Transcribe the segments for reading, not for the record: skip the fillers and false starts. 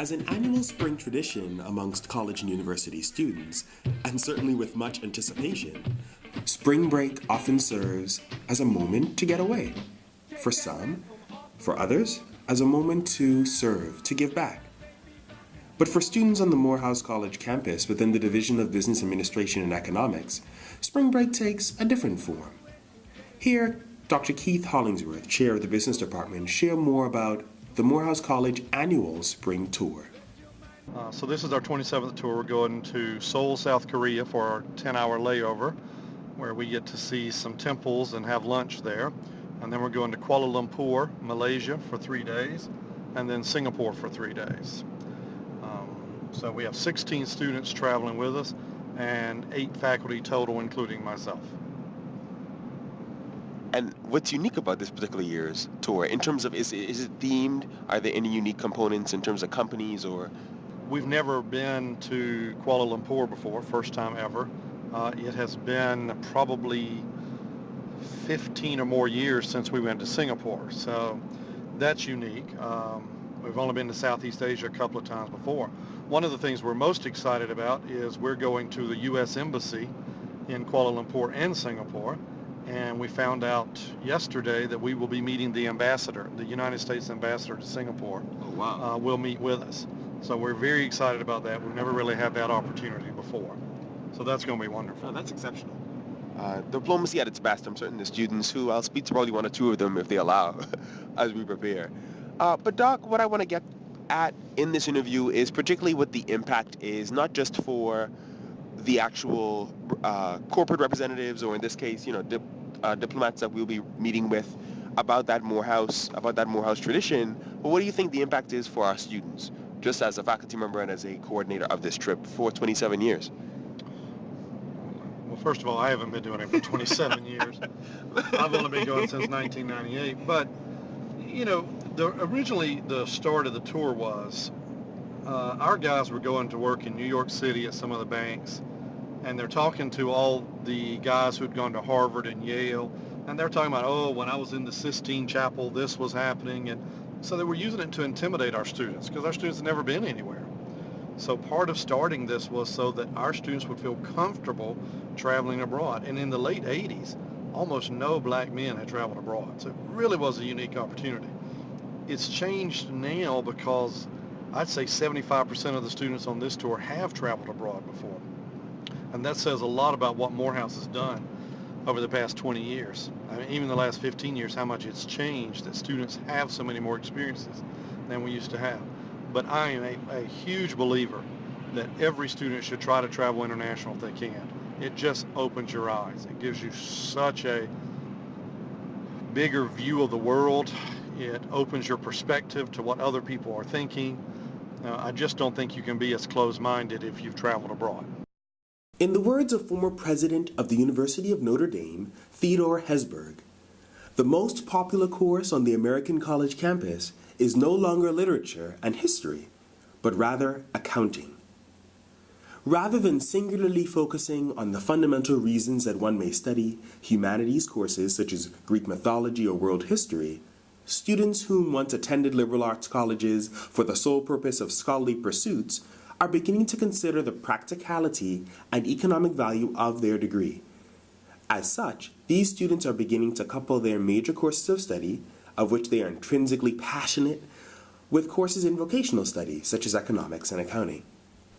As an annual spring tradition amongst college and university students, and certainly with much anticipation, spring break often serves as a moment to get away. For some, for others, as a moment to serve, to give back. But for students on the Morehouse College campus within the Division of Business Administration and Economics, spring break takes a different form. Here, Dr. Keith Hollingsworth, Chair of the Business Department, share more about the Morehouse College annual spring tour. So this is our 27th tour. We're going to Seoul, South Korea for our 10-hour layover, where we get to see some temples and have lunch there. And then we're going to Kuala Lumpur, Malaysia for 3 days, and then Singapore for 3 days. So we have 16 students traveling with us and 8 faculty total, including myself. And what's unique about this particular year's tour in terms of, is it themed? Are there any unique components in terms of companies or? We've never been to Kuala Lumpur before, first time ever. It has been probably 15 or more years since we went to Singapore, so that's unique. We've only been to Southeast Asia a couple of times before. One of the things we're most excited about is we're going to the U.S. Embassy in Kuala Lumpur and Singapore, and we found out yesterday that we will be meeting the ambassador, the United States ambassador to Singapore. Oh, wow. Will meet with us. So we're very excited about that. We've never really had that opportunity before. So that's going to be wonderful. Oh, that's exceptional. Diplomacy at its best. I'm certain the students who, I'll speak to probably 1 or 2 of them if they allow, as we prepare. But Doc, what I want to get at in this interview is particularly what the impact is, not just for the actual corporate representatives, or in this case, diplomats that we'll be meeting with about that Morehouse tradition, but what do you think the impact is for our students, just as a faculty member and as a coordinator of this trip for 27 years? Well, first of all, I haven't been doing it for 27 years. I've only been going since 1998. But, originally the start of the tour was our guys were going to work in New York City at some of the banks, and they're talking to all the guys who'd gone to Harvard and Yale, and they're talking about, when I was in the Sistine Chapel, this was happening. And so they were using it to intimidate our students, because our students had never been anywhere. So part of starting this was so that our students would feel comfortable traveling abroad. And in the late 80s, almost no black men had traveled abroad. So it really was a unique opportunity. It's changed now because I'd say 75% of the students on this tour have traveled abroad before. And that says a lot about what Morehouse has done over the past 20 years. I mean, even the last 15 years, how much it's changed, that students have so many more experiences than we used to have. But I am a huge believer that every student should try to travel international if they can. It just opens your eyes. It gives you such a bigger view of the world. It opens your perspective to what other people are thinking. I just don't think you can be as closed-minded if you've traveled abroad. In the words of former president of the University of Notre Dame, Theodore Hesburgh, the most popular course on the American college campus is no longer literature and history, but rather accounting. Rather than singularly focusing on the fundamental reasons that one may study humanities courses such as Greek mythology or world history, students whom once attended liberal arts colleges for the sole purpose of scholarly pursuits are beginning to consider the practicality and economic value of their degree. As such, these students are beginning to couple their major courses of study, of which they are intrinsically passionate, with courses in vocational studies, such as economics and accounting.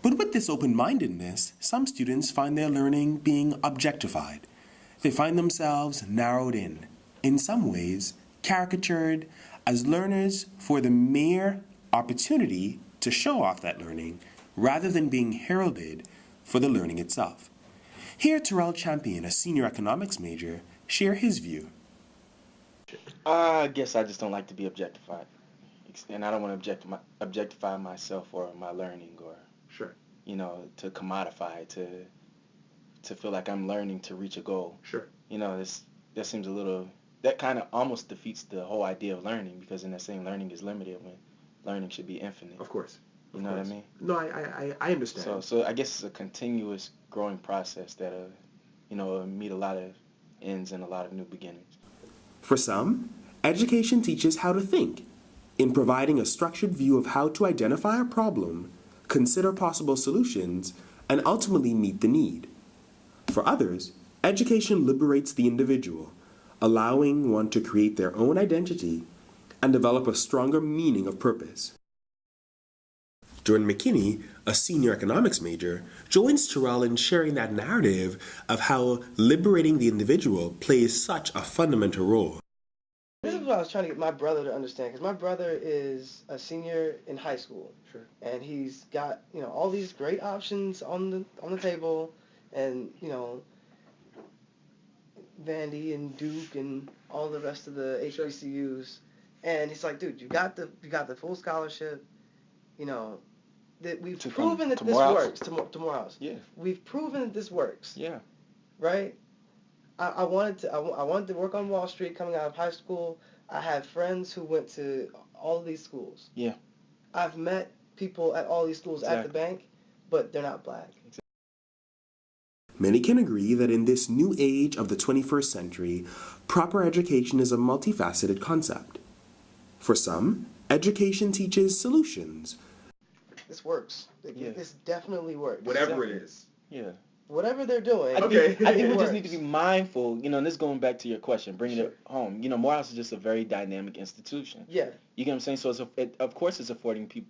But with this open-mindedness, some students find their learning being objectified. They find themselves narrowed in some ways, caricatured as learners for the mere opportunity to show off that learning, rather than being heralded for the learning itself. Here, Terrell Champion, a senior economics major, share his view. I guess I just don't like to be objectified. And I don't want to objectify myself or my learning, or, Sure. To commodify, to feel like I'm learning to reach a goal. Sure. That seems a little, that kind of almost defeats the whole idea of learning, because in that saying, learning is limited when learning should be infinite. Of course. You know what I mean? No, I understand. So I guess it's a continuous growing process that, meet a lot of ends and a lot of new beginnings. For some, education teaches how to think, in providing a structured view of how to identify a problem, consider possible solutions, and ultimately meet the need. For others, education liberates the individual, allowing one to create their own identity and develop a stronger meaning of purpose. Jordan McKinney, a senior economics major, joins Terrell in sharing that narrative of how liberating the individual plays such a fundamental role. This is what I was trying to get my brother to understand, because my brother is a senior in high school, Sure. and he's got all these great options on the table, and Vandy and Duke and all the rest of the HBCUs, and he's like, dude, you got the full scholarship, that we've proven that this works to Morehouse. Yeah. We've proven that this works. Yeah. Right? I wanted to work on Wall Street coming out of high school. I had friends who went to all of these schools. Yeah. I've met people at all these schools at the bank, but they're not black. Many can agree that in this new age of the 21st century, proper education is a multifaceted concept. For some, education teaches solutions. This works. This definitely works. Whatever it is. Yeah. Whatever they're doing. I think we it just need to works. be mindful, and this going back to your question, bringing it home. Morehouse is just a very dynamic institution. Yeah. You get what I'm saying? So of course it's affording people,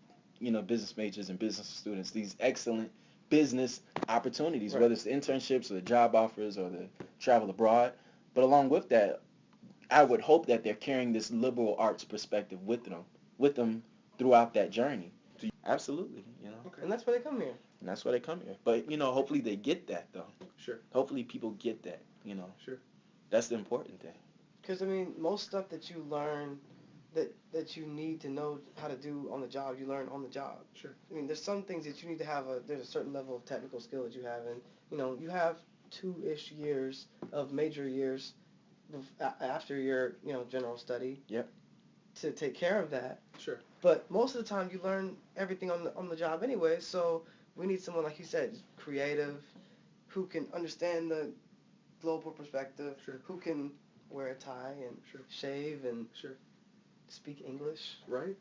business majors and business students these excellent business opportunities, whether it's the internships or the job offers or the travel abroad. But along with that, I would hope that they're carrying this liberal arts perspective with them throughout that journey. Absolutely, Okay. And that's why they come here. And that's why they come here. But, hopefully they get that, though. Sure. Hopefully people get that, Sure. That's the important thing. Because, most stuff that you learn that you need to know how to do on the job, you learn on the job. Sure. There's some things that you need to have, there's a certain level of technical skill that you have, and, you have 2-ish years of major years after your, general study. Yep. To take care of that. Sure. But most of the time you learn everything on the job anyway, so we need someone, like you said, creative, who can understand the global perspective, who can wear a tie and shave and speak English. Right.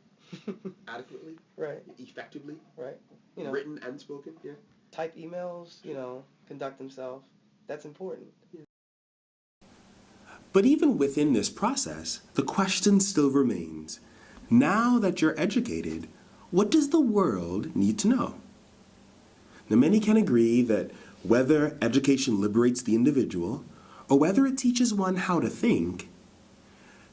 Adequately. Right. Effectively. Right. Written and spoken. Yeah. Type emails, conduct himself. That's important. Yeah. But even within this process, the question still remains. Now that you're educated, what does the world need to know? Now, many can agree that whether education liberates the individual or whether it teaches one how to think,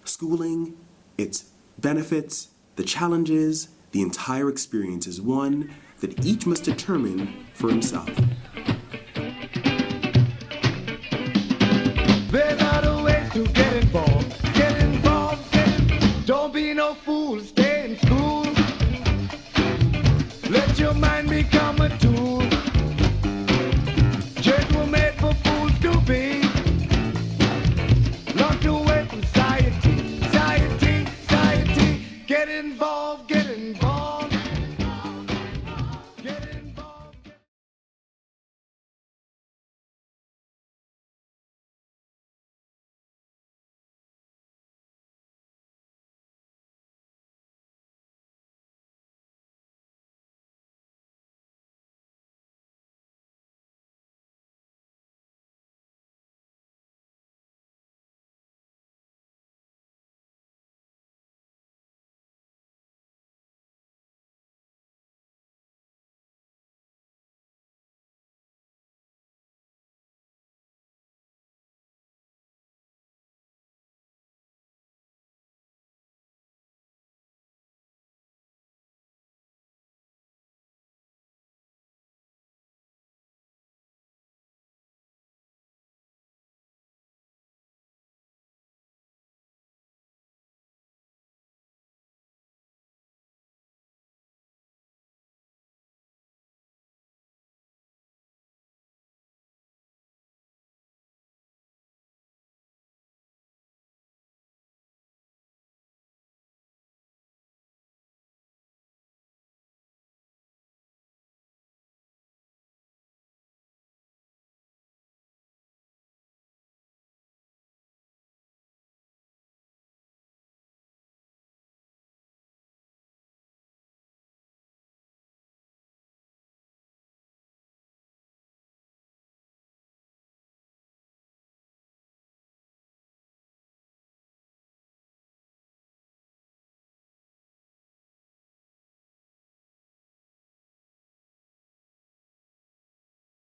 schooling, its benefits, the challenges, the entire experience is one that each must determine for himself.